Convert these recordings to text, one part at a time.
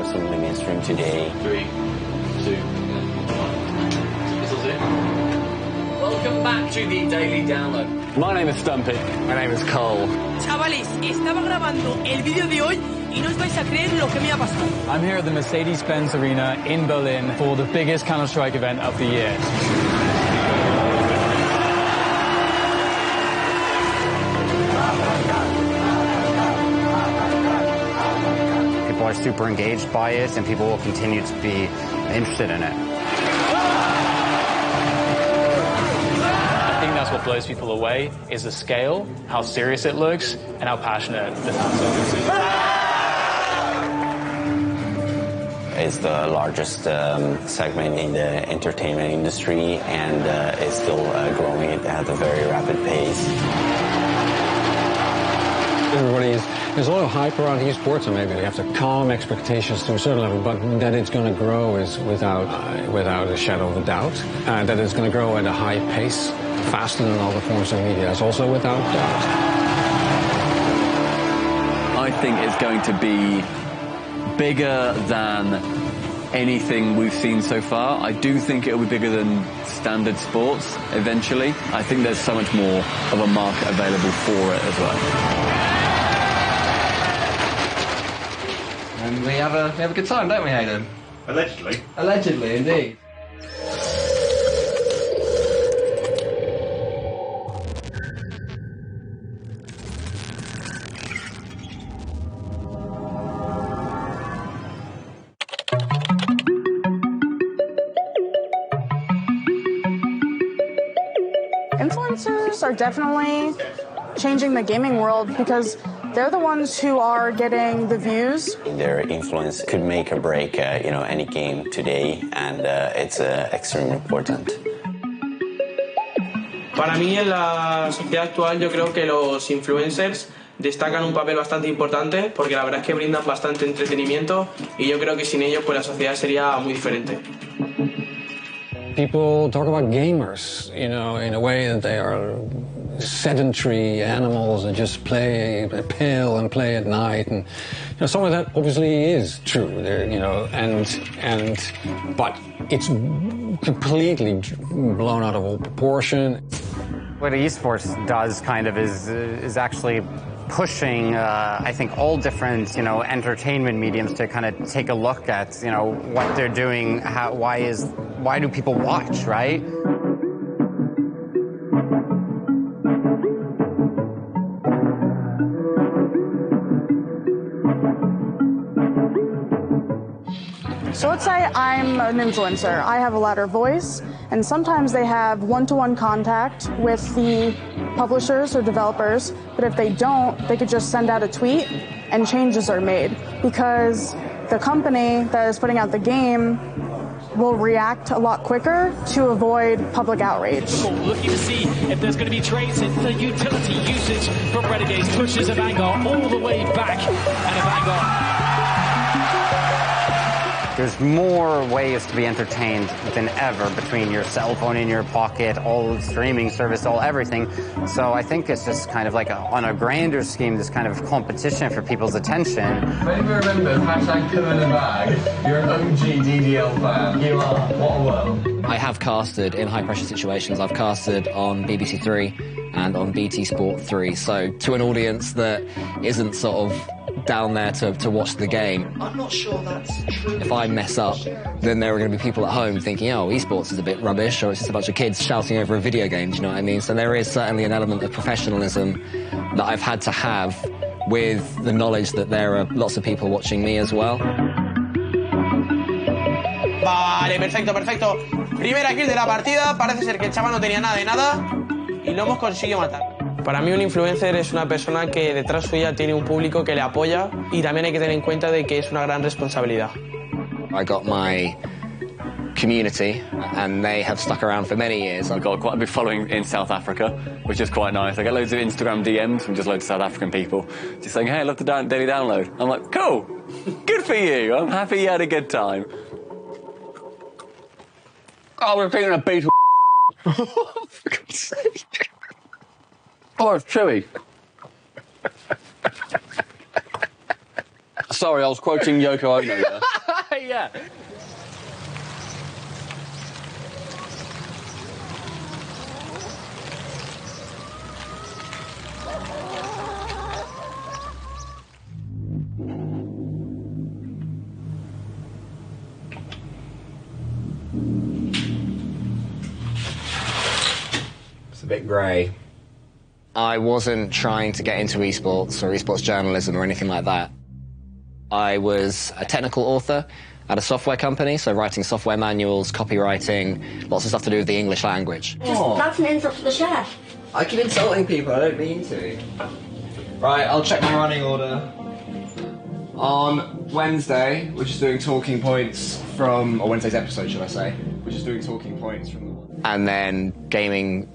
absolutely mainstream today. 3, 2, 1. This is it. Welcome back to the Daily Download. My name is Stumpy. My name is Cole. Chavales, estaba grabando el vídeo de hoy y no os vais a creer lo que me ha pasado. I'm here at the Mercedes-Benz Arena in Berlin for the biggest Counter-Strike event of the year. People are super engaged by it, and people will continue to be interested in it. I think that's what blows people away, is the scale, how serious it looks, and how passionate the fans are. It's the largest segment in the entertainment industry, and it's still growing at a very rapid pace. There's a lot of hype around esports, and maybe we have to calm expectations to a certain level, but that it's going to grow is without a shadow of a doubt. That it's going to grow at a high pace, faster than other forms of media, is also without doubt. I think it's going to be bigger than anything we've seen so far. I do think it'll be bigger than standard sports eventually. I think there's so much more of a market available for it as well. And we have a good time, don't we, Hayden? Allegedly. Allegedly, indeed. Influencers are definitely changing the gaming world because they're the ones who are getting the views. Their influence could make or break, any game today, and it's extremely important. Para mí, en la sociedad actual, yo creo que los influencers destacan un papel bastante importante porque la verdad es que brindan bastante entretenimiento y yo creo que sin ellos pues la sociedad sería muy diferente. People talk about gamers, in a way that they are sedentary animals that just play a pill and play at night, and some of that obviously is true. But it's completely blown out of all proportion. What esports does kind of is actually pushing, I think, all different, entertainment mediums to kind of take a look at, what they're doing, why do people watch, right? So let's say I'm an influencer. I have a louder voice, and sometimes they have one-to-one contact with the publishers or developers, but if they don't, they could just send out a tweet and changes are made because the company that is putting out the game will react a lot quicker to avoid public outrage. Looking to see if there's going to be traces for utility usage from Renegade's pushes of Vanguard all the way back, and a Vanguard. There's more ways to be entertained than ever between your cell phone in your pocket, all streaming service, all everything. So I think it's just kind of like on a grander scheme, this kind of competition for people's attention. Maybe remember hashtag Killer in the Bag. You're an OG DDL fan. You are. What a world. I have casted in high pressure situations. I've casted on BBC Three and on BT Sport 3. So to an audience that isn't sort of down there to watch the game. I'm not sure that's true. If I mess up, then there are going to be people at home thinking, oh, esports is a bit rubbish, or it's just a bunch of kids shouting over a video game, do you know what I mean? So there is certainly an element of professionalism that I've had to have with the knowledge that there are lots of people watching me as well. Vale, perfecto. Primera kill de la partida, parece ser que el chaval no tenía nada de nada y lo hemos conseguido matar. Para mí un influencer es una persona que detrás suya tiene un público que le apoya y también hay que tener en cuenta de que es una gran responsabilidad. I got my community and they have stuck around for many years. I've got quite a big following in South Africa, which is quite nice. I get loads of Instagram DMs from just loads of South African people just saying, hey, I love the daily download. I'm like, cool, good for you. I'm happy you had a good time. Oh, we're feeling a beetle. For God's sake. Oh, it's chewy. Sorry, I was quoting Yoko Ono there. Yeah. It's a bit grey. I wasn't trying to get into esports or esports journalism or anything like that. I was a technical author at a software company, so writing software manuals, copywriting, lots of stuff to do with the English language. That's an insult to the chef. I keep insulting people, I don't mean to. Right, I'll check my running order. On Wednesday, we're just doing talking points from, or Wednesday's episode, should I say? We're just doing talking points from the one. And then gaming,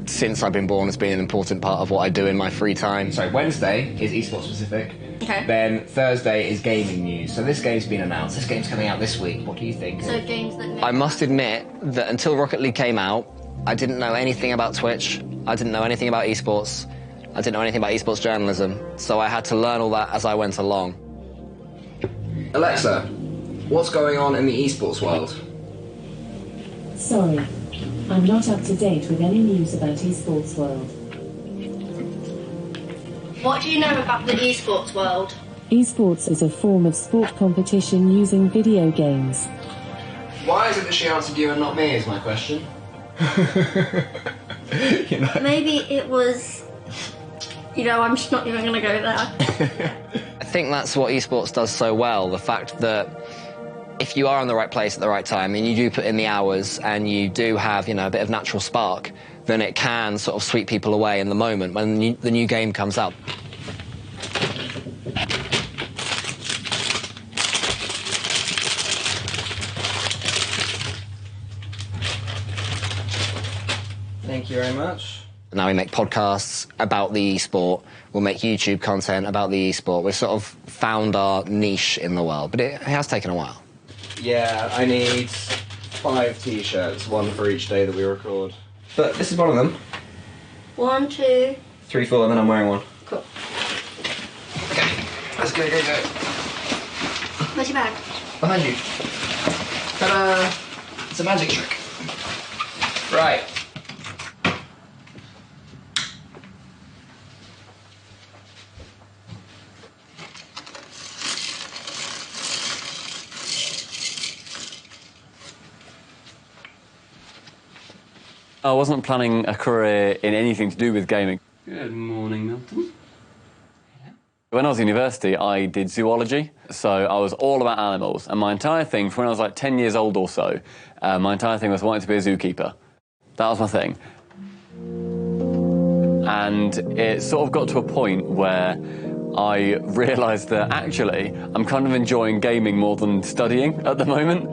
since I've been born, has been an important part of what I do in my free time. So Wednesday is esports specific. Okay. Then Thursday is gaming news. So this game's been announced. This game's coming out this week. What do you think? So games that... I must admit that until Rocket League came out, I didn't know anything about Twitch. I didn't know anything about esports. I didn't know anything about esports journalism. So I had to learn all that as I went along. Alexa, what's going on in the esports world? Sorry, I'm not up to date with any news about esports world. What do you know about the esports world? Esports is a form of sport competition using video games. Why is it that she answered you and not me is my question. You know. Maybe it was... You know, I'm just not even going to go there. I think that's what esports does so well, the fact that if you are in the right place at the right time and you do put in the hours and you do have, you know, a bit of natural spark, then it can sort of sweep people away in the moment when the new game comes out. Thank you very much. Now we make podcasts about the esport. We'll make YouTube content about the esport. We've sort of found our niche in the world, but it has taken a while. Yeah, I need 5 T-shirts, one for each day that we record. But this is one of them. 1, 2... 3, 4, and then I'm wearing one. Cool. Okay, let's go. Where's your bag? Behind you. Ta-da! It's a magic trick. Right. I wasn't planning a career in anything to do with gaming. Good morning, Milton. When I was at university, I did zoology, so I was all about animals. And my entire thing, from when I was like 10 years old or so, my entire thing was wanting to be a zookeeper. That was my thing. And it sort of got to a point where I realised that actually I'm kind of enjoying gaming more than studying at the moment.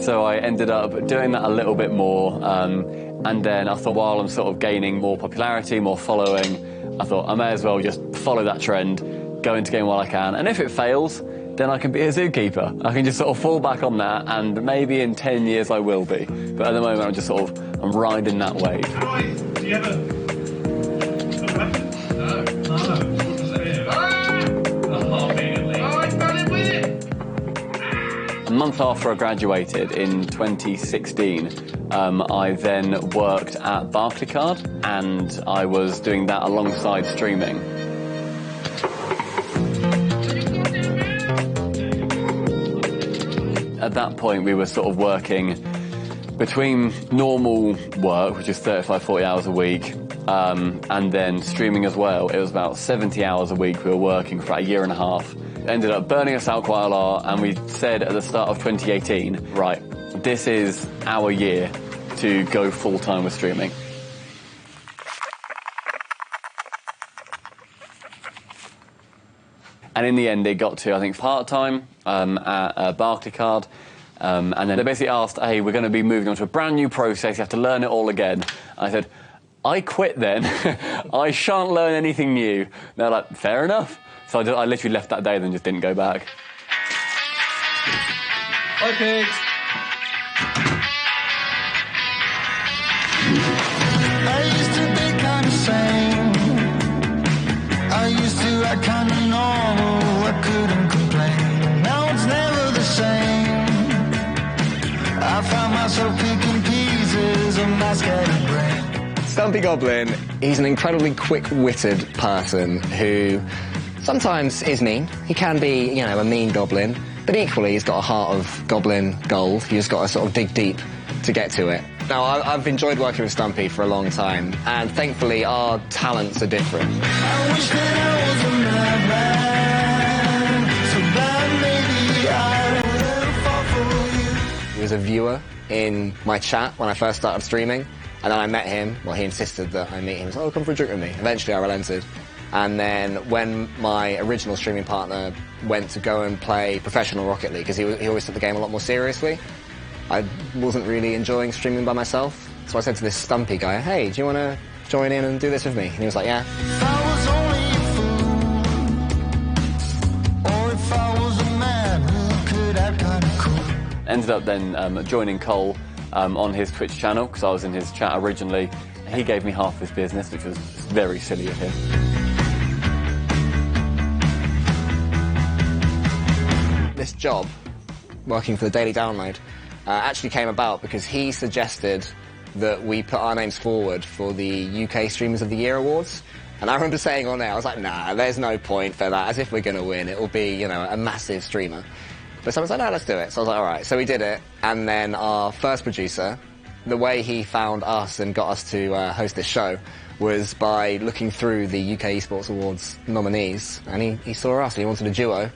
So I ended up doing that a little bit more, and then I thought while I'm sort of gaining more popularity, more following, I thought I may as well just follow that trend, go into game while I can, and if it fails, then I can be a zookeeper. I can just sort of fall back on that, and maybe in 10 years I will be. But at the moment I'm just sort of, I'm riding that wave. Do you ever... No. A month after I graduated in 2016, I then worked at Barclaycard, and I was doing that alongside streaming. At that point, we were sort of working between normal work, which is 35, 40 hours a week, and then streaming as well. It was about 70 hours a week we were working for about a year and a half. Ended up burning us out quite a lot, and we said at the start of 2018, right, this is our year to go full-time with streaming. And in the end, it got to, I think, part-time at Barclaycard. And then they basically asked, hey, we're going to be moving on to a brand new process. You have to learn it all again. I said, I quit then. I shan't learn anything new. They're like, fair enough. So I literally left that day and then just didn't go back. Hi, pigs. Stumpy Goblin, he's an incredibly quick-witted person who sometimes is mean. He can be, you know, a mean goblin, but equally he's got a heart of goblin gold. You just got to sort of dig deep to get to it. Now, I've enjoyed working with Stumpy for a long time, and thankfully our talents are different. I wish that I was a madman, so bad maybe I will fall for you. He was a viewer in my chat when I first started streaming, and then I met him. Well, he insisted that I meet him. He was like, oh, come for a drink with me. Eventually I relented. And then when my original streaming partner went to go and play professional Rocket League, because he always took the game a lot more seriously, I wasn't really enjoying streaming by myself. So I said to this Stumpy guy, hey, do you want to join in and do this with me? And he was like, yeah. Ended up then joining Cole on his Twitch channel, because I was in his chat originally. He gave me half his business, which was very silly of him. This job, working for the Daily Download, actually came about because he suggested that we put our names forward for the UK Streamers of the Year Awards. And I remember saying on there, I was like, nah, there's no point for that. As if we're going to win, it will be, you know, a massive streamer. But someone said, no, let's do it. So I was like, all right. So we did it. And then our first producer, the way he found us and got us to host this show was by looking through the UK Esports Awards nominees. And he saw us, he wanted a duo.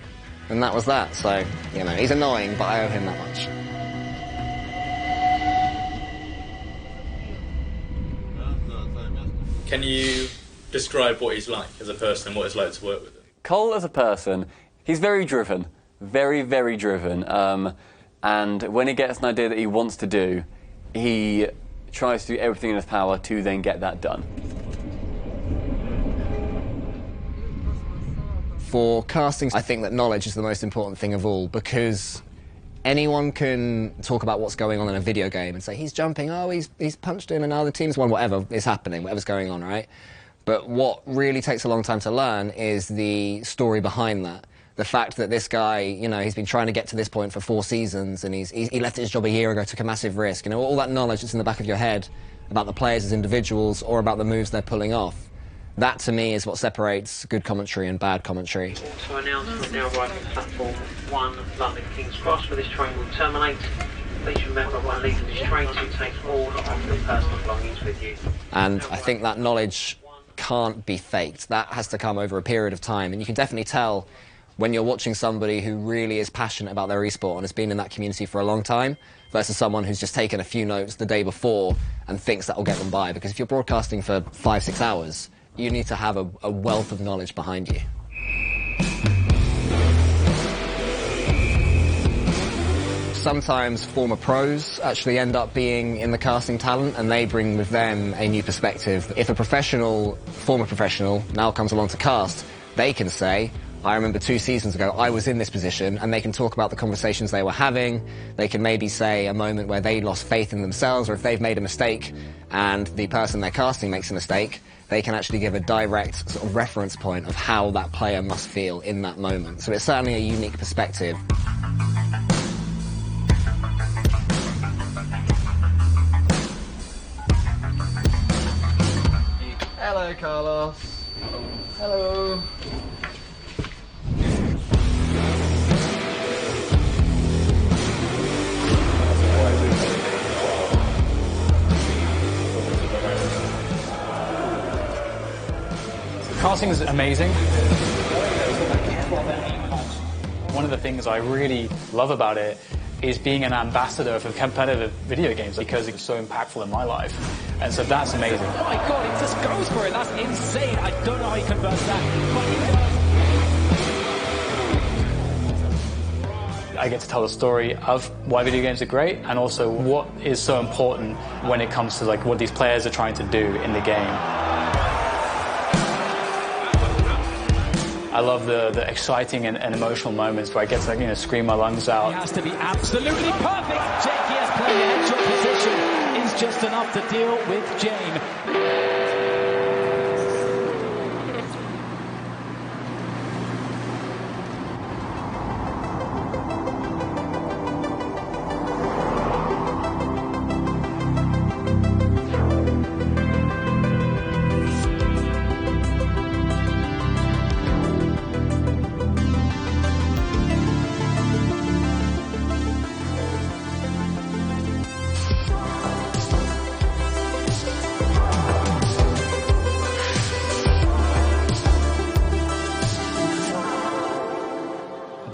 And that was that. So, you know, he's annoying, but I owe him that much. Can you describe what he's like as a person and what it's like to work with him? Cole as a person, he's very driven. Very, very driven. And when he gets an idea that he wants to do, he tries to do everything in his power to then get that done. For casting, I think that knowledge is the most important thing of all, because anyone can talk about what's going on in a video game and say, he's jumping, oh, he's punched him and now the team's won, whatever is happening, whatever's going on, right? But what really takes a long time to learn is the story behind that. The fact that this guy, you know, he's been trying to get to this point for 4 seasons and he left his job a year ago, took a massive risk. You know, all that knowledge that's in the back of your head about the players as individuals or about the moves they're pulling off. That, to me, is what separates good commentary and bad commentary. To announce we're now arriving at platform 1, London King's Cross, where this train will terminate. Please remember when leaving this train to take all of your personal belongings with you. And I think that knowledge can't be faked. That has to come over a period of time. And you can definitely tell when you're watching somebody who really is passionate about their esport and has been in that community for a long time versus someone who's just taken a few notes the day before and thinks that will get them by. Because if you're broadcasting for 5-6 hours, you need to have a wealth of knowledge behind you. Sometimes former pros actually end up being in the casting talent and they bring with them a new perspective. If a former professional, now comes along to cast, they can say, I remember 2 seasons ago I was in this position, and they can talk about the conversations they were having. They can maybe say a moment where they lost faith in themselves, or if they've made a mistake and the person they're casting makes a mistake, they can actually give a direct sort of reference point of how that player must feel in that moment. So it's certainly a unique perspective. Hello, Carlos. Hello. Casting is amazing. One of the things I really love about it is being an ambassador for competitive video games because it's so impactful in my life. And so that's amazing. Oh my god, it just goes for it. That's insane. I don't know how he converts that. I get to tell the story of why video games are great and also what is so important when it comes to like what these players are trying to do in the game. I love the exciting and emotional moments where I get to scream my lungs out. He has to be absolutely perfect. JKS playing the headshot position is just enough to deal with Jane.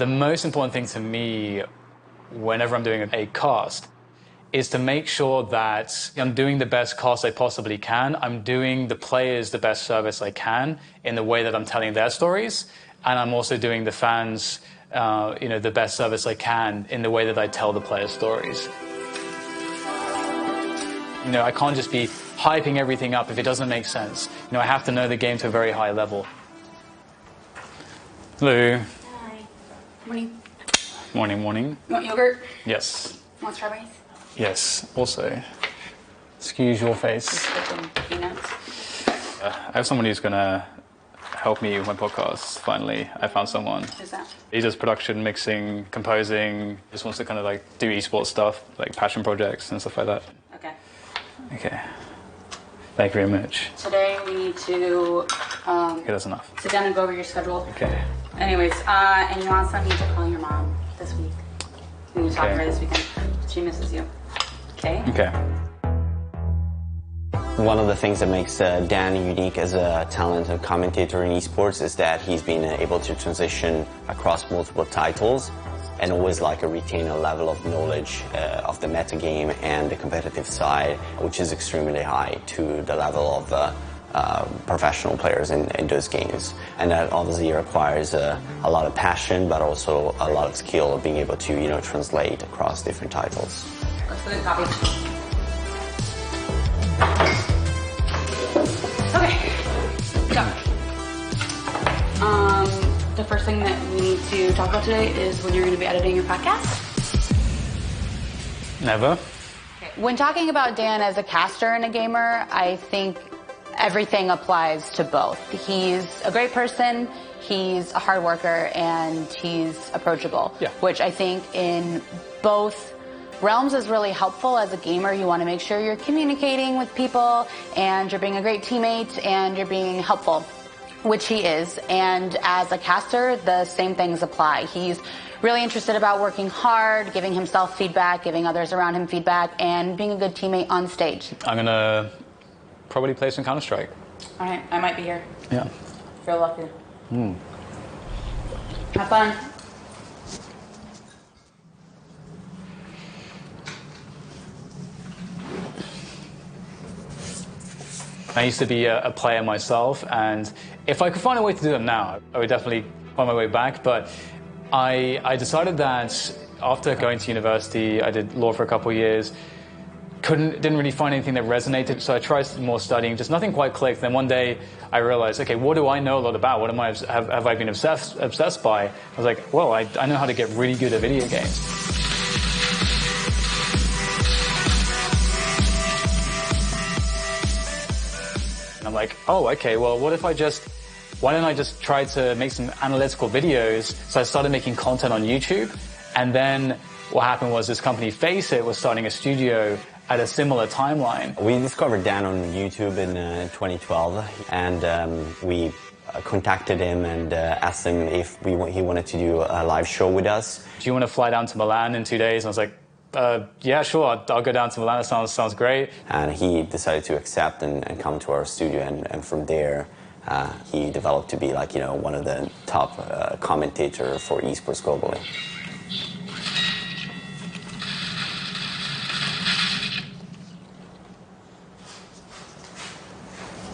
The most important thing to me whenever I'm doing a cast is to make sure that I'm doing the best cast I possibly can. I'm doing the players the best service I can in the way that I'm telling their stories. And I'm also doing the fans the best service I can in the way that I tell the players' stories. I can't just be hyping everything up if it doesn't make sense. I have to know the game to a very high level. Hello. Hi. Morning. Morning. You want yogurt? Yes. You want strawberries? Yes. Also, excuse your face. Peanuts. I have someone who's going to help me with my podcast, finally. I found someone. Who's that? He does production, mixing, composing. Just wants to kind of do esports stuff, like passion projects and stuff like that. Okay. Thank you very much. Today we need to Okay, that's enough. sit down and go over your schedule. Okay. Anyways, and you also need to call your mom this week. We need to talk to her this weekend. She misses you. Okay? Okay. One of the things that makes Dan unique as a talented commentator in esports is that he's been able to transition across multiple titles and always retain a level of knowledge of the metagame and the competitive side, which is extremely high to the level of professional players in those games. And that obviously requires a lot of passion, but also a lot of skill of being able to, translate across different titles. Let's get a copy. Okay. So, the first thing that we need to talk about today is when you're going to be editing your podcast. Never. When talking about Dan as a caster and a gamer, I think everything applies to both. He's a great person, he's a hard worker, and he's approachable, which I think in both realms is really helpful. As a gamer, you want to make sure you're communicating with people and you're being a great teammate and you're being helpful, which he is. And as a caster, the same things apply. He's really interested about working hard, giving himself feedback, giving others around him feedback, and being a good teammate on stage. I'm going to probably play some Counter-Strike. All right, I might be here. Yeah. Feel lucky. Have fun. I used to be a player myself, and if I could find a way to do them now, I would definitely find my way back. But I decided that after going to university, I did law for a couple of years, didn't really find anything that resonated, so I tried some more studying, just nothing quite clicked. Then one day I realized, okay, what do I know a lot about? What have I been obsessed by? I was like, well, I know how to get really good at video games. And I'm like, oh, okay, well, why don't I just try to make some analytical videos? So I started making content on YouTube, and then what happened was this company, Face It, was starting a studio at a similar timeline. We discovered Dan on YouTube in 2012, and we contacted him and asked him if he wanted to do a live show with us. Do you want to fly down to Milan in 2 days? And I was like, yeah, sure, I'll go down to Milan. That sounds great. And he decided to accept and come to our studio, and from there he developed to be one of the top commentators for esports globally.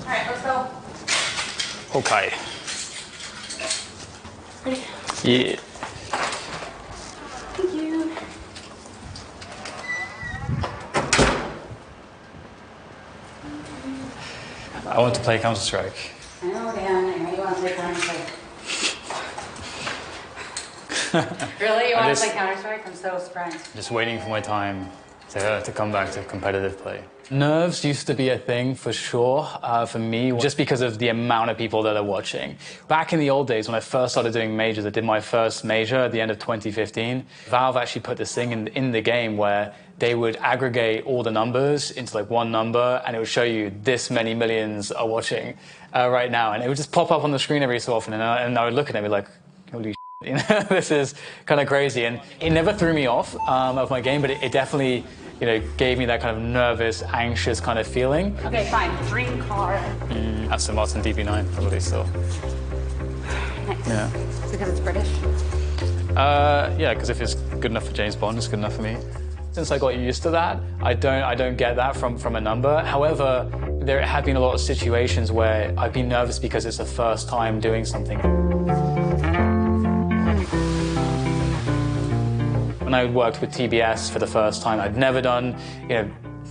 All right, let's go. Okay. Ready? Yeah. Thank you. I want to play Counter-Strike. I know, Dan. I know you want to play Counter-Strike. Really? You want to play Counter-Strike? I'm so surprised. Just waiting for my time to come back to competitive play. Nerves used to be a thing for sure for me, just because of the amount of people that are watching. Back in the old days when I first started doing majors, I did my first major at the end of 2015. Valve actually put this thing in the game where they would aggregate all the numbers into one number, and it would show you this many millions are watching right now. And it would just pop up on the screen every so often, and I would look at it and be like, holy shit, this is kind of crazy. And it never threw me off of my game, but it definitely gave me that kind of nervous, anxious kind of feeling. Okay, fine. Dream car. Aston Martin DB9, probably still. Nice. Yeah. Because it's British? Yeah, because if it's good enough for James Bond, it's good enough for me. Since I got used to that, I don't get that from a number. However, there have been a lot of situations where I've been nervous because it's the first time doing something. When I worked with TBS for the first time, I'd never done,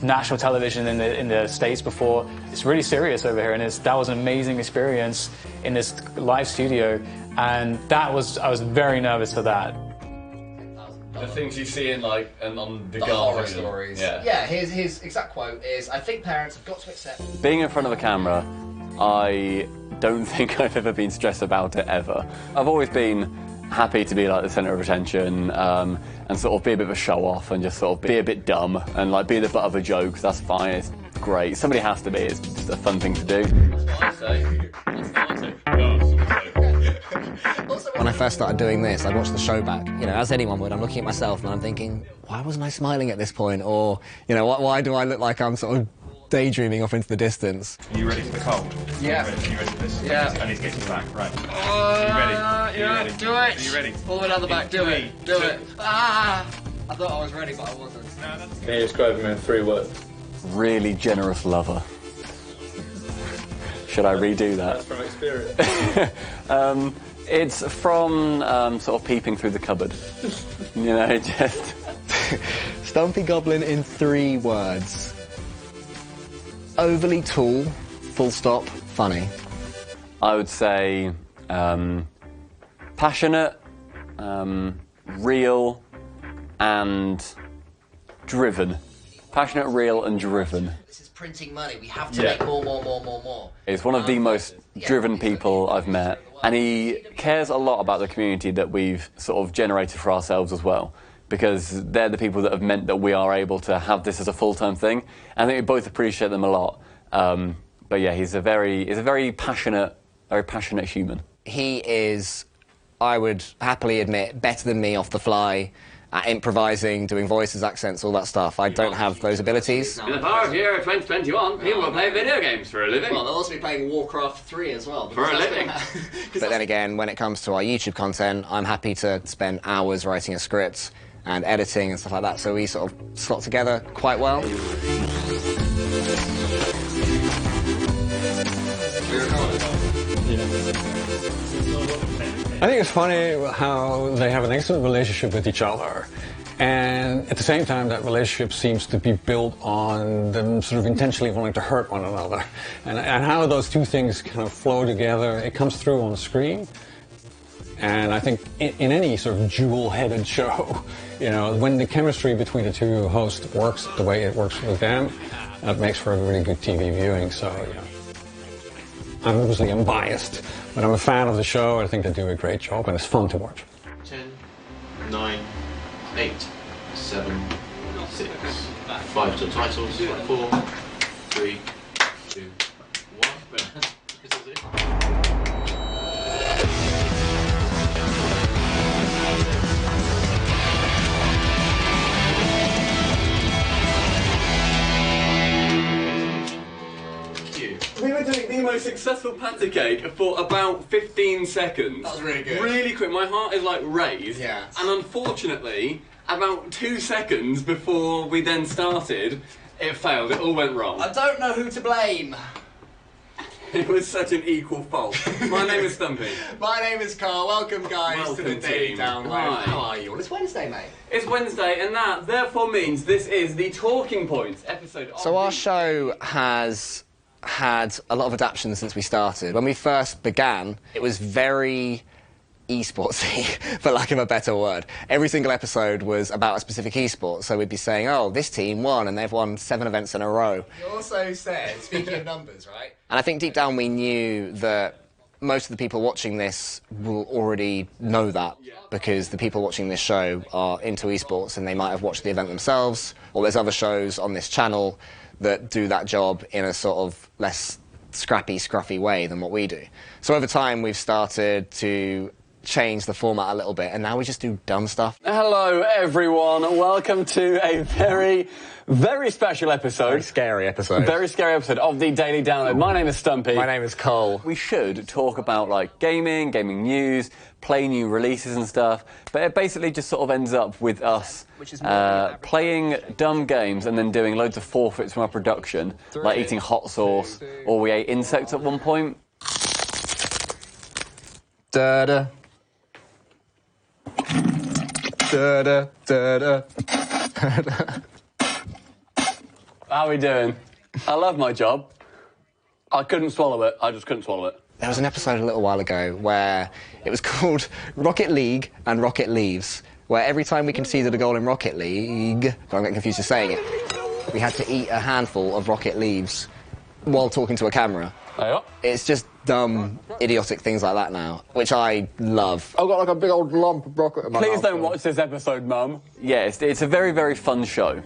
national television in the States before. It's really serious over here, and that was an amazing experience in this live studio, and I was very nervous for that. The things you see in on the horror stories. Yeah. His exact quote is, "I think parents have got to accept." Being in front of a camera, I don't think I've ever been stressed about it ever. I've always been happy to be like the centre of attention and sort of be a bit of a show off and just sort of be a bit dumb and like be the butt of a joke. That's fine. It's great. Somebody has to be. It's just a fun thing to do. When I first started doing this, I watched the show back. As anyone would, I'm looking at myself and I'm thinking, why wasn't I smiling at this point? Or, why do I look like I'm sort of daydreaming off into the distance? Are you ready for the cold? Yeah. Are you ready for this? Yeah. I need to get you back. Right. Are you ready? Are you ready? Do it. Are you ready? All the way down the back. Do it. Do it. I thought I was ready, but I wasn't. Can you describe him in 3 words? Really generous lover. Should I redo that? That's from experience. It's from sort of peeping through the cupboard. Just... Stumpy Goblin in 3 words. Overly tall, full stop, funny. I would say passionate, real, and driven. Passionate, real, and driven. This is printing money. We have to make more. He's one of the most driven people I've met, and he cares a lot about the community that we've sort of generated for ourselves as well, because they're the people that have meant that we are able to have this as a full-time thing. And I think we both appreciate them a lot. But yeah, he's a very passionate human. He is, I would happily admit, better than me off the fly at improvising, doing voices, accents, all that stuff. I don't have those abilities. In the power of year 2021, people will play video games for a living. Well, they'll also be playing Warcraft 3 as well. For a living. But then again, when it comes to our YouTube content, I'm happy to spend hours writing a script and editing and stuff like that, so we sort of slot together quite well. I think it's funny how they have an excellent relationship with each other, and at the same time that relationship seems to be built on them sort of intentionally wanting to hurt one another, and how those two things kind of flow together. It comes through on the screen, and I think in any sort of dual-headed show, when the chemistry between the two hosts works the way it works with them, that makes for a really good TV viewing. So I'm biased, but I'm a fan of the show. I think they do a great job, and it's fun to watch. 10, 9, 8, 7, 6, 5 still titles, 4, 3, 2, 1. We were doing the most successful patty cake for about 15 seconds. That was really good. Really quick. My heart is like raised. Yeah. And unfortunately, about 2 seconds before we then started, it failed. It all went wrong. I don't know who to blame. It was such an equal fault. My name is Stumpy. My name is Carl. Welcome, guys, to the Daily Download. Hi. How are you all? It's Wednesday, mate. It's Wednesday, and that therefore means this is the Talking Points episode. So our show has had a lot of adaptations since we started. When we first began, it was very esportsy, for lack of a better word. Every single episode was about a specific esport, so we'd be saying, oh, this team won, and they've won 7 events in a row. You also said, speaking of numbers, right? And I think deep down we knew that most of the people watching this will already know that, because the people watching this show are into esports and they might have watched the event themselves, or there's other shows on this channel that do that job in a sort of less scrappy, scruffy way than what we do. So over time we've started to change the format a little bit, and now we just do dumb stuff. Hello, everyone. Welcome to a very, very special episode. Very scary episode. Very scary episode of the Daily Download. My name is Stumpy. My name is Cole. We should talk about, like, gaming news, play new releases and stuff, but it basically just sort of ends up with us playing dumb games and then doing loads of forfeits from our production, like eating hot sauce, or we ate insects at one point. Da-da. Da-da, da-da. How are we doing? I love my job. I couldn't swallow it. I just couldn't swallow it. There was an episode a little while ago where it was called Rocket League and Rocket Leaves, where every time we conceded a goal in Rocket League, don't get confused with saying it, we had to eat a handful of Rocket Leaves while talking to a camera. Yeah. It's just dumb, idiotic things like that now, which I love. I've got like a big old lump of rocket in my mouth. Please don't watch this episode, Mum. Yeah, it's a very, very fun show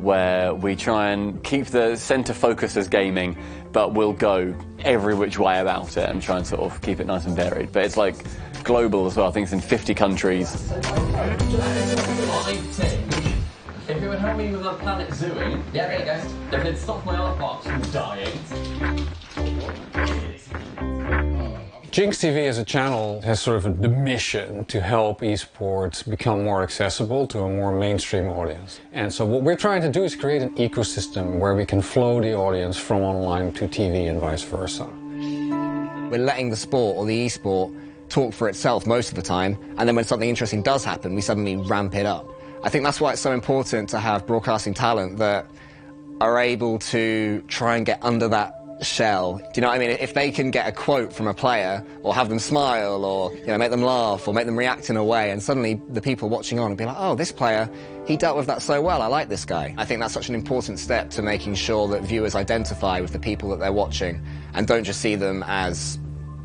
where we try and keep the centre focus as gaming, but we'll go every which way about it and try and sort of keep it nice and varied. But it's like global as well. I think it's in 50 countries. If you would help me with our planet zooing, yeah, there you go. If it'd stop my art box from dying. Jinx TV as a channel has sort of the mission to help esports become more accessible to a more mainstream audience. And so what we're trying to do is create an ecosystem where we can flow the audience from online to TV and vice versa. We're letting the sport or the esport talk for itself most of the time, and then when something interesting does happen, we suddenly ramp it up. I think that's why it's so important to have broadcasting talent that are able to try and get under that shell. Do you know what I mean? If they can get a quote from a player, or have them smile, or make them laugh, or make them react in a way, and suddenly the people watching on will be like, oh, this player, he dealt with that so well, I like this guy. I think that's such an important step to making sure that viewers identify with the people that they're watching, and don't just see them as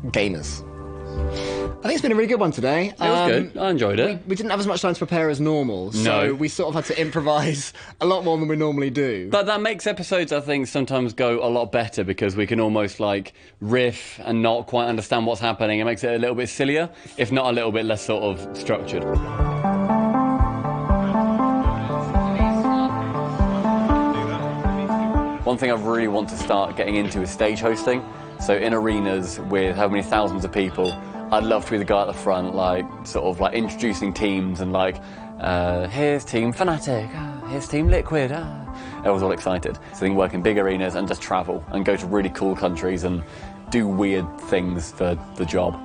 gamers. I think it's been a really good one today. It was good. I enjoyed it. We didn't have as much time to prepare as normal, so we sort of had to improvise a lot more than we normally do. But that makes episodes, I think, sometimes go a lot better because we can almost, like, riff and not quite understand what's happening. It makes it a little bit sillier, if not a little bit less sort of structured. One thing I really want to start getting into is stage hosting. So in arenas with how many thousands of people, I'd love to be the guy at the front, like, sort of like introducing teams and like, here's Team Fnatic, here's Team Liquid, Everyone's all excited. So I think work in big arenas and just travel and go to really cool countries and do weird things for the job.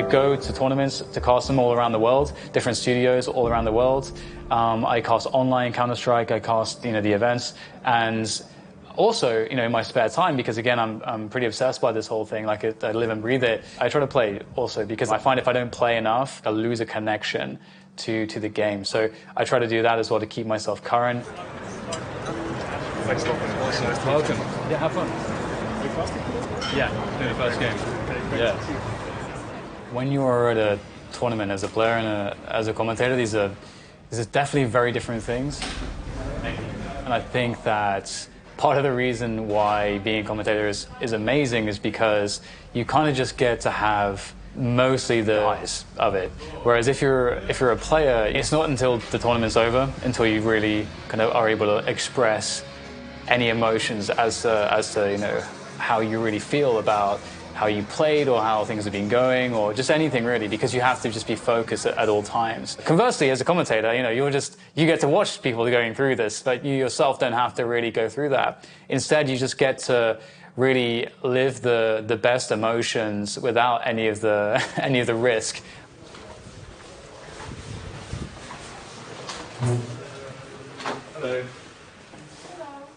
Go to tournaments to cast them all around the world, different studios all around the world. I cast online Counter-Strike, I cast the events, and also in my spare time, because again I'm pretty obsessed by this whole thing, like I live and breathe it. I try to play also because I find if I don't play enough, I lose a connection to the game. So I try to do that as well to keep myself current. Thanks a lot. Welcome. Yeah, have fun. Are you fasting? Yeah, doing the first game. Yeah. When you are at a tournament as a player and as a commentator, these are definitely very different things. And I think that part of the reason why being a commentator is amazing is because you kind of just get to have mostly the eyes of it. Whereas if you're a player, it's not until the tournament's over until you really kind of are able to express any emotions as to how you really feel about how you played or how things have been going or just anything really, because you have to just be focused at all times. Conversely, as a commentator, you get to watch people going through this, but you yourself don't have to really go through that. Instead, you just get to really live the best emotions without any of the any of the risk. Hello.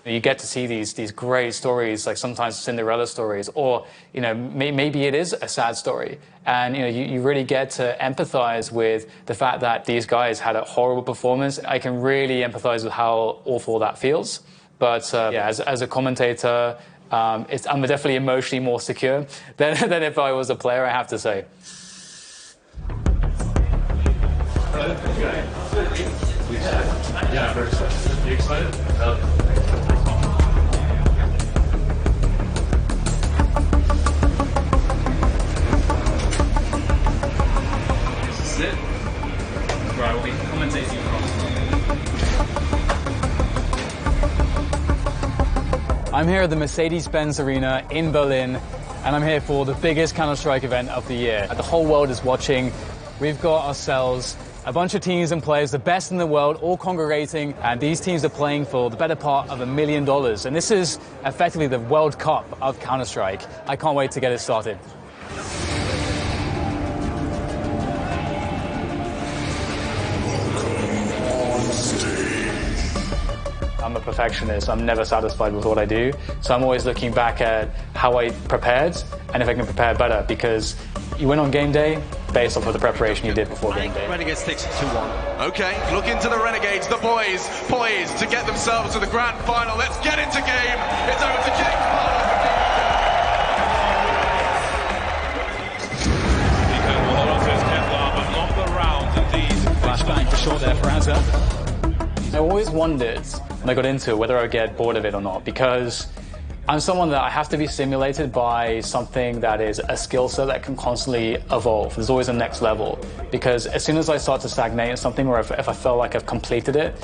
You get to see these great stories, like sometimes Cinderella stories, or maybe it is a sad story, and you really get to empathize with the fact that these guys had a horrible performance. I can really empathize with how awful that feels. But yeah, as a commentator, I'm definitely emotionally more secure than if I was a player, I have to say. Yeah, very excited. You excited? This is it. Where I will be commentating across. I'm here at the Mercedes-Benz Arena in Berlin, and I'm here for the biggest Counter-Strike event of the year. The whole world is watching. We've got ourselves a bunch of teams and players, the best in the world, all congregating, and these teams are playing for the better part of $1 million. And this is effectively the World Cup of Counter-Strike. I can't wait to get it started. I'm a perfectionist. I'm never satisfied with what I do. So I'm always looking back at how I prepared and if I can prepare better, because you win on game day based off of the preparation you did before game day. Renegades takes 2-1. Okay, look into the Renegades, the boys poised to get themselves to the grand final. Let's get into game. It's over to Jake. Nico will hold on to his Kevlar, but not the round indeed. Flashbang for short there for Azza. I always wondered when I got into it whether I would get bored of it or not, because I'm someone that I have to be stimulated by something that is a skill set that can constantly evolve. There's always a next level, because as soon as I start to stagnate in something, or if I feel like I've completed it,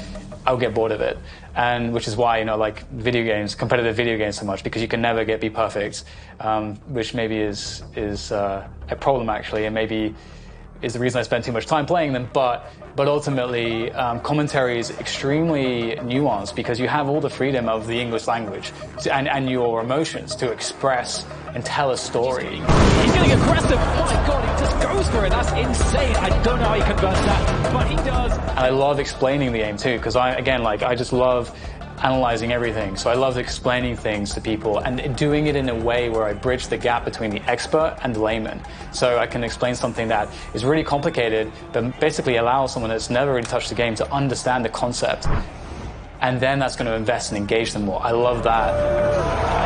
I'll get bored of it. And which is why, like video games, competitive video games so much, because you can never be perfect, which maybe is a problem actually, and maybe is the reason I spend too much time playing them. But ultimately, commentary is extremely nuanced, because you have all the freedom of the English language and your emotions to express and tell a story. He's getting aggressive. Oh my god, he just goes for it. That's insane. I don't know how he converts that, but he does. And I love explaining the game too, because I just love analyzing everything. So I love explaining things to people and doing it in a way where I bridge the gap between the expert and the layman. So I can explain something that is really complicated, but basically allows someone that's never really touched the game to understand the concept. And then that's going to invest and engage them more. I love that.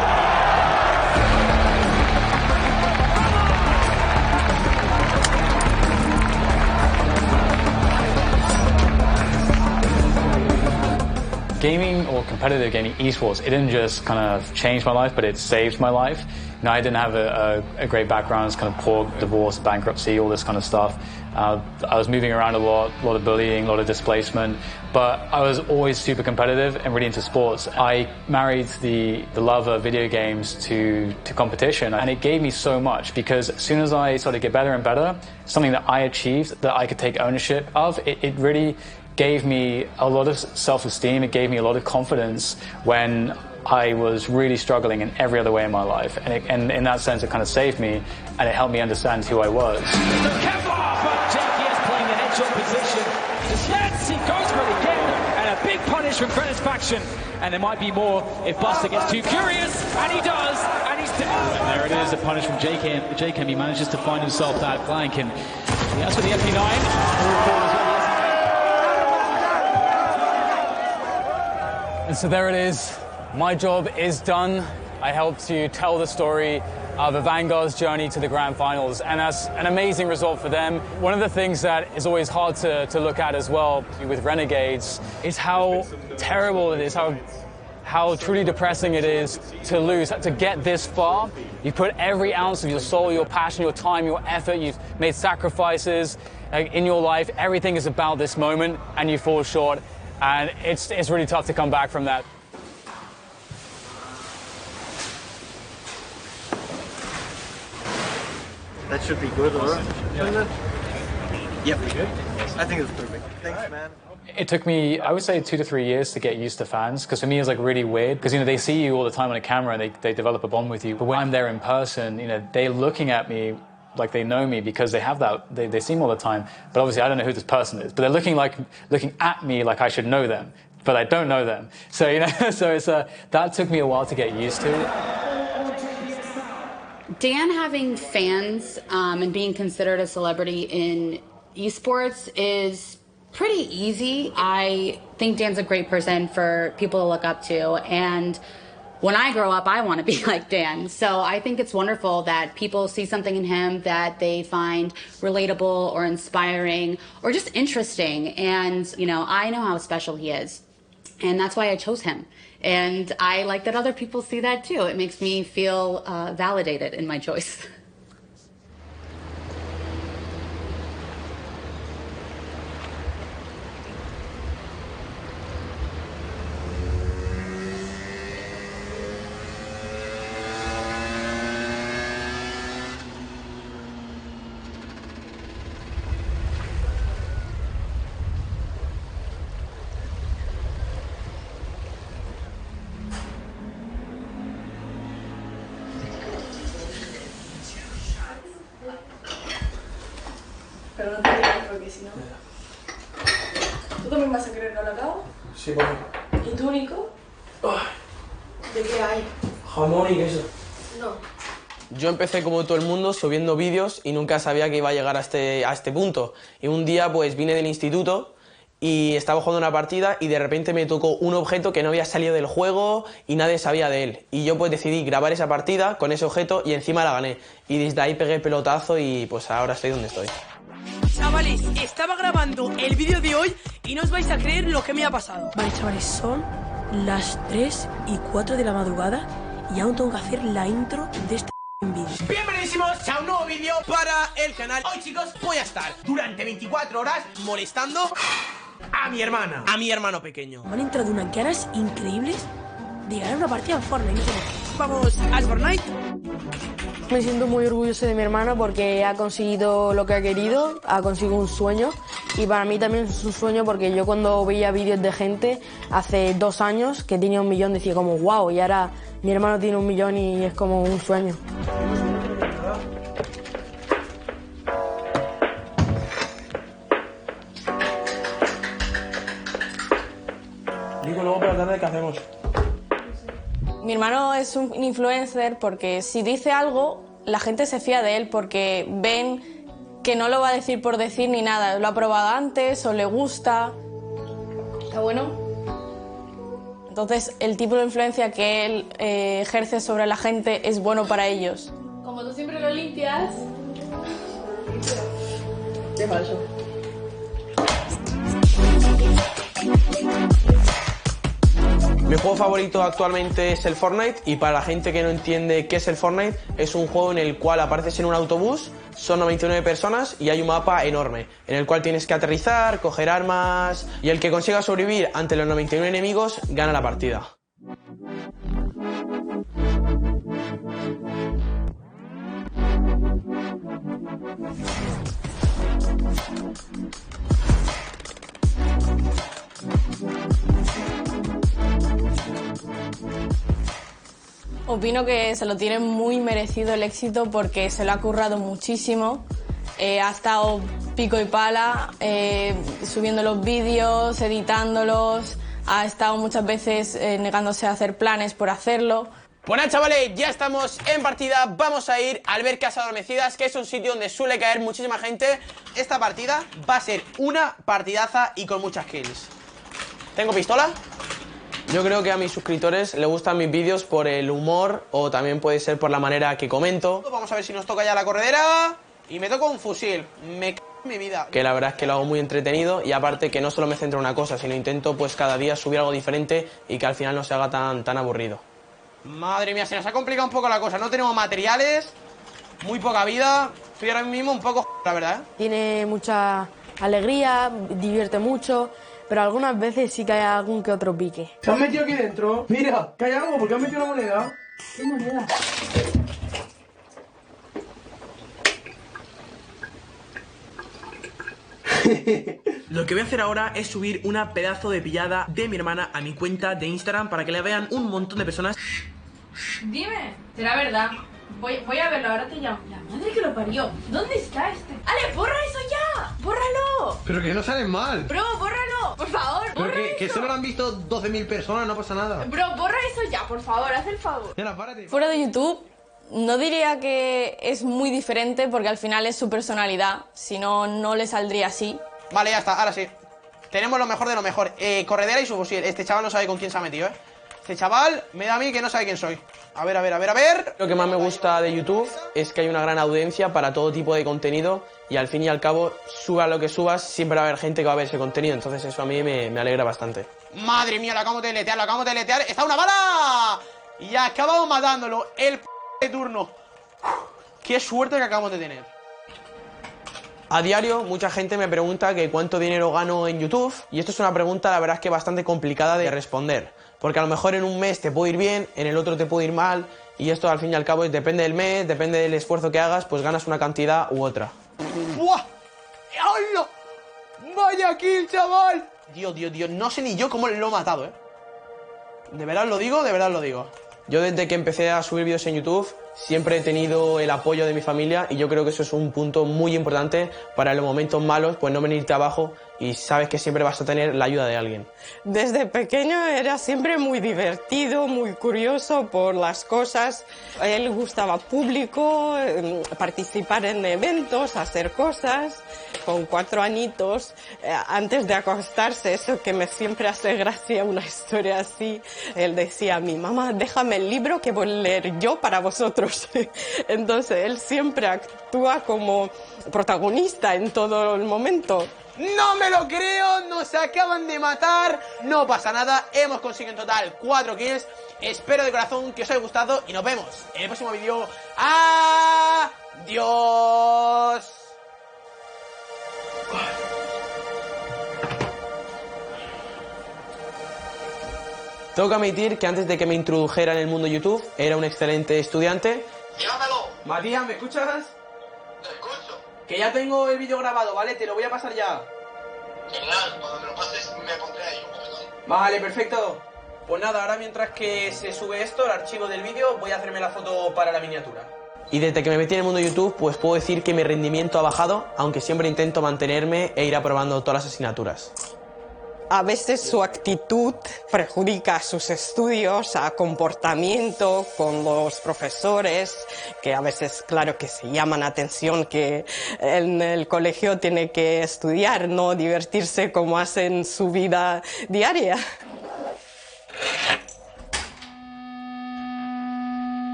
Gaming, or competitive gaming, esports, it didn't just kind of change my life, but it saved my life. I didn't have a great background. It's kind of poor, divorce, bankruptcy, all this kind of stuff. I was moving around a lot of bullying, a lot of displacement, but I was always super competitive and really into sports. I married the love of video games to competition, and it gave me so much, because as soon as I started to get better and better, something that I achieved that I could take ownership of, it really gave me a lot of self-esteem. It gave me a lot of confidence when I was really struggling in every other way in my life. And in that sense, it kind of saved me, and it helped me understand who I was. Jakey is playing the headshot position. Yes, he goes for it again. And a big punish from Greenwich faction. And there might be more if Buster gets too curious. And he does. And he's down. And there it is, a punish from JK. He manages to find himself that flank. And that's for the MP9. And so there it is. My job is done. I helped to tell the story of the Vanguard's journey to the grand finals, and that's an amazing result for them. One of the things that is always hard to look at as well with Renegades is how terrible it is, how truly depressing it is to lose, to get this far. You put every ounce of your soul, your passion, your time, your effort, you've made sacrifices in your life. Everything is about this moment, and you fall short. And it's really tough to come back from that. That should be good, or? Yep. I think it's perfect. Thanks, man. It took me, I would say, 2 to 3 years to get used to fans, because for me it's like really weird, because they see you all the time on a camera and they develop a bond with you. But when I'm there in person, they're looking at me like they know me because they have that, they see me all the time. But obviously I don't know who this person is. But they're looking at me like I should know them, but I don't know them. So so it's that took me a while to get used to. Dan having fans and being considered a celebrity in esports is pretty easy. I think Dan's a great person for people to look up to, and when I grow up, I want to be like Dan. So I think it's wonderful that people see something in him that they find relatable or inspiring or just interesting. And, I know how special he is, and that's why I chose him. And I like that other people see that too. It makes me feel validated in my choice. Pero no te digas porque si no... ¿Tú también vas a querer colacao? Sí, por favor. ¿Y tú, Nico? ¿De qué hay? Jamón y queso. No. Yo empecé como todo el mundo subiendo vídeos y nunca sabía que iba a llegar a este punto. Y un día pues vine del instituto y estaba jugando una partida y de repente me tocó un objeto que no había salido del juego y nadie sabía de él. Y yo pues decidí grabar esa partida con ese objeto y encima la gané. Y desde ahí pegué el pelotazo y pues ahora estoy donde estoy. Chavales, estaba grabando el vídeo de hoy y no os vais a creer lo que me ha pasado. Vale, chavales, son las 3:04 de la madrugada y aún tengo que hacer la intro de este vídeo. Bienvenidos a un nuevo vídeo para el canal. Hoy, chicos, voy a estar durante 24 horas molestando a mi hermana, a mi hermano pequeño. Me han entrado unas ganas increíbles de ganar una partida en Fortnite, no sé por qué. Vamos al Fortnite. Me siento muy orgulloso de mi hermano porque ha conseguido lo que ha querido, ha conseguido un sueño y para mí también es un sueño porque yo cuando veía vídeos de gente hace 2 años que tenía 1 millón decía como wow, y ahora mi hermano tiene 1 millón y es como un sueño. Digo, luego por la tarde, ¿qué hacemos? Mi hermano es un influencer porque si dice algo, la gente se fía de él porque ven que no lo va a decir por decir ni nada. Lo ha probado antes o le gusta. ¿Está bueno? Entonces, el tipo de influencia que él ejerce sobre la gente es bueno para ellos. Como tú siempre lo limpias... Qué falso. Mi juego favorito actualmente es el Fortnite y para la gente que no entiende qué es el Fortnite, es un juego en el cual apareces en un autobús, son 99 personas y hay un mapa enorme en el cual tienes que aterrizar, coger armas y el que consiga sobrevivir ante los 99 enemigos gana la partida. Opino que se lo tiene muy merecido el éxito porque se lo ha currado muchísimo. Ha estado pico y pala subiendo los vídeos, editándolos, ha estado muchas veces negándose a hacer planes por hacerlo. Bueno, chavales, ya estamos en partida. Vamos a ir al ver Casas Adormecidas, que es un sitio donde suele caer muchísima gente. Esta partida va a ser una partidaza y con muchas kills. ¿Tengo pistola? Yo creo que a mis suscriptores les gustan mis vídeos por el humor o también puede ser por la manera que comento. Vamos a ver si nos toca ya la corredera. Y me toca un fusil. Me cago en mi vida. Que la verdad es que lo hago muy entretenido y aparte que no solo me centro en una cosa, sino intento pues cada día subir algo diferente y que al final no se haga tan aburrido. Madre mía, se nos ha complicado un poco la cosa. No tenemos materiales, muy poca vida. Estoy ahora mismo un poco la verdad, ¿eh? Tiene mucha alegría, divierte mucho, pero algunas veces sí que hay algún que otro pique. ¿Te has metido aquí dentro? Mira, que hay algo, porque has metido una moneda. ¿Qué moneda? Lo que voy a hacer ahora es subir una pedazo de pillada de mi hermana a mi cuenta de Instagram para que la vean un montón de personas. Dime, ¿será verdad? Voy a verlo, ahora te llamo. La madre que lo parió. ¿Dónde está este? ¡Ale, borra eso ya! ¡Bórralo! Pero que no sale mal. Bro, bórralo, por favor, borra Pero que eso. solo lo han visto 12.000 personas, no pasa nada. Bro, borra eso ya, por favor, haz el favor. Mira, párate. Fuera de YouTube, no diría que es muy diferente porque al final es su personalidad. Si no, no le saldría así. Vale, ya está, ahora sí. Tenemos lo mejor de lo mejor. Corredera y subfusil. Este chaval no sabe con quién se ha metido, Este chaval me da a mí que no sabe quién soy. A ver. Lo que más me gusta de YouTube es que hay una gran audiencia para todo tipo de contenido y al fin y al cabo, subas lo que subas, siempre va a haber gente que va a ver ese contenido. Entonces eso a mí me alegra bastante. Madre mía, lo acabamos de deletear, ¡Está una bala! Y acabamos matándolo. El de turno. Qué suerte que acabamos de tener. A diario mucha gente me pregunta que cuánto dinero gano en YouTube y esto es una pregunta la verdad es que bastante complicada de responder porque a lo mejor en un mes te puede ir bien, en el otro te puede ir mal y esto al fin y al cabo depende del mes, depende del esfuerzo que hagas, pues ganas una cantidad u otra. ¡Buah! ¡Hola! ¡Vaya kill, chaval! Dios, no sé ni yo cómo lo he matado, De verdad lo digo. Yo desde que empecé a subir vídeos en YouTube siempre he tenido el apoyo de mi familia y yo creo que eso es un punto muy importante para los momentos malos, pues no venirte abajo y sabes que siempre vas a tener la ayuda de alguien. Desde pequeño era siempre muy divertido, muy curioso por las cosas. A él le gustaba público, participar en eventos, hacer cosas. Con 4 añitos, antes de acostarse, eso que me siempre hace gracia, una historia así, él decía a mi mamá, déjame el libro que voy a leer yo para vosotros. Entonces él siempre actúa como protagonista en todo el momento. ¡No me lo creo! ¡Nos acaban de matar! No pasa nada, hemos conseguido en total 4 kills. Espero de corazón que os haya gustado y nos vemos en el próximo vídeo. ¡Adiós! Tengo que admitir que antes de que me introdujera en el mundo YouTube era un excelente estudiante. ¡Llámalo! Matías, ¿me escuchas? Te escucho. Que ya tengo el vídeo grabado, ¿vale? Te lo voy a pasar ya. Genial, cuando me lo pases me pondré ahí un poquito. Vale, perfecto. Pues nada, ahora mientras que se sube esto, el archivo del vídeo, voy a hacerme la foto para la miniatura. Y desde que me metí en el mundo de YouTube, pues puedo decir que mi rendimiento ha bajado, aunque siempre intento mantenerme e ir aprobando todas las asignaturas. A veces su actitud perjudica sus estudios, a comportamiento con los profesores, que a veces, claro, que se llaman atención, que en el colegio tiene que estudiar, no divertirse como hace en su vida diaria.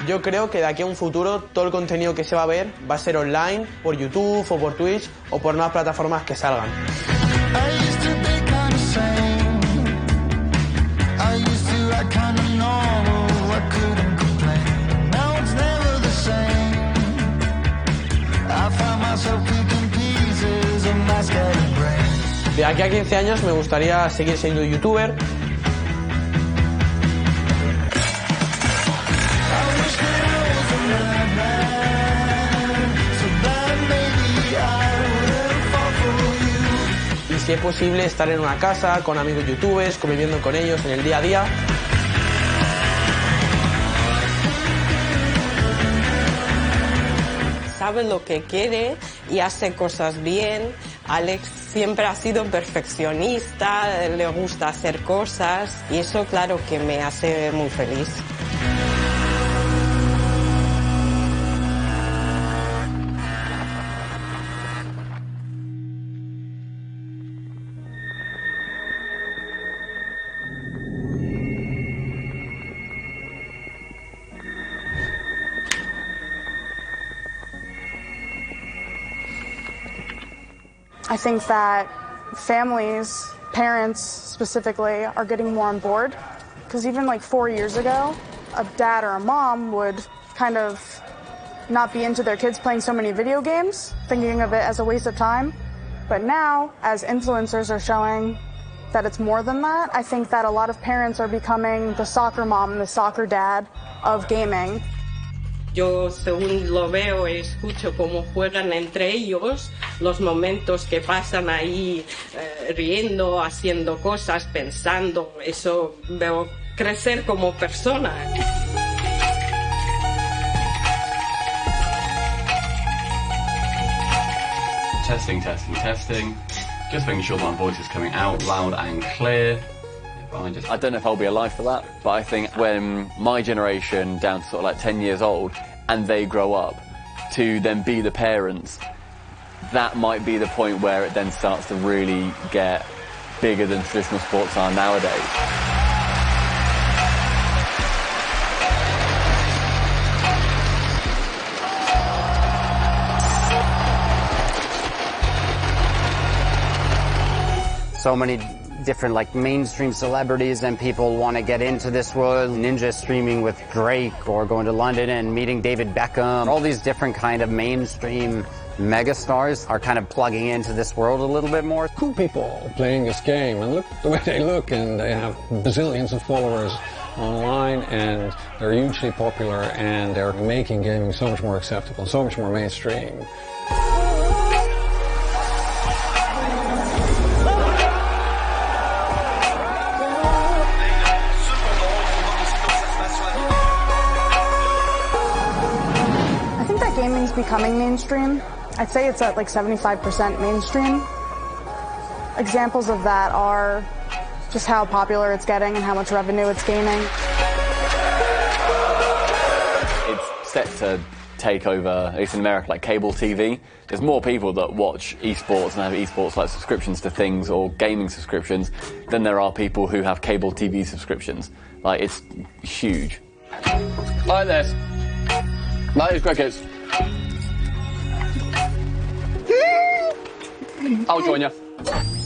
Yo creo que de aquí a un futuro todo el contenido que se va a ver va a ser online, por YouTube o por Twitch o por nuevas plataformas que salgan. De aquí a 15 años me gustaría seguir siendo youtuber. Y si es posible estar en una casa con amigos youtubers, conviviendo con ellos en el día a día. Sabe lo que quiere y hace cosas bien. Alex siempre ha sido perfeccionista, le gusta hacer cosas y eso claro que me hace muy feliz. I think that families, parents specifically, are getting more on board. Because even like 4 years ago, a dad or a mom would kind of not be into their kids playing so many video games, thinking of it as a waste of time. But now, as influencers are showing, that it's more than that. I think that a lot of parents are becoming the soccer mom and the soccer dad of gaming. Yo, según lo veo y escucho cómo juegan entre ellos, los momentos que pasan ahí riendo, haciendo cosas, pensando, eso veo crecer como persona. Testing. Just making sure my voice is coming out loud and clear. I don't know if I'll be alive for that, but I think when my generation, down to sort of like 10 years old, and they grow up, to then be the parents, that might be the point where it then starts to really get bigger than traditional sports are nowadays. So many different like mainstream celebrities and people want to get into this world. Ninja streaming with Drake or going to London and meeting David Beckham. All these different kind of mainstream megastars are kind of plugging into this world a little bit more. Cool people playing this game, and look the way they look, and they have bazillions of followers online, and they're hugely popular, and they're making gaming so much more acceptable, so much more mainstream. Gaming's becoming mainstream. I'd say it's at like 75% mainstream. Examples of that are just how popular it's getting and how much revenue it's gaining. It's set to take over, at least in America, like cable TV. There's more people that watch esports and have esports like subscriptions to things or gaming subscriptions than there are people who have cable TV subscriptions. Like, it's huge. Like this. Like these crickets. I'll join you.